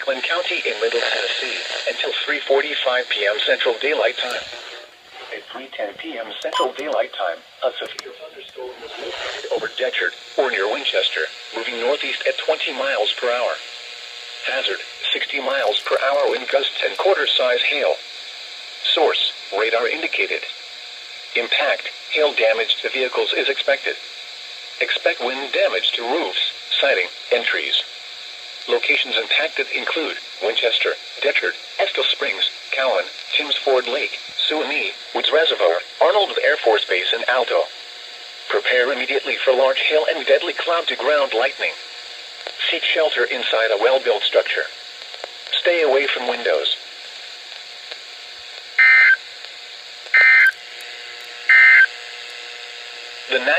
Franklin County in Middle Tennessee until 3:45 p.m. Central Daylight Time. At 3:10 p.m. Central Daylight Time, a severe thunderstorm was located over Decherd, or near Winchester, moving northeast at 20 miles per hour. Hazard, 60 miles per hour wind gusts and quarter-size hail. Source, radar indicated. Impact, hail damage to vehicles is expected. Expect wind damage to roofs, siding, and trees. Locations impacted include Winchester, Decherd, Estill Springs, Cowan, Timms Ford Lake, Suwanee, Woods Reservoir, Arnold Air Force Base, and Alto. Prepare immediately for large hail and deadly cloud-to-ground lightning. Seek shelter inside a well-built structure. Stay away from windows. The National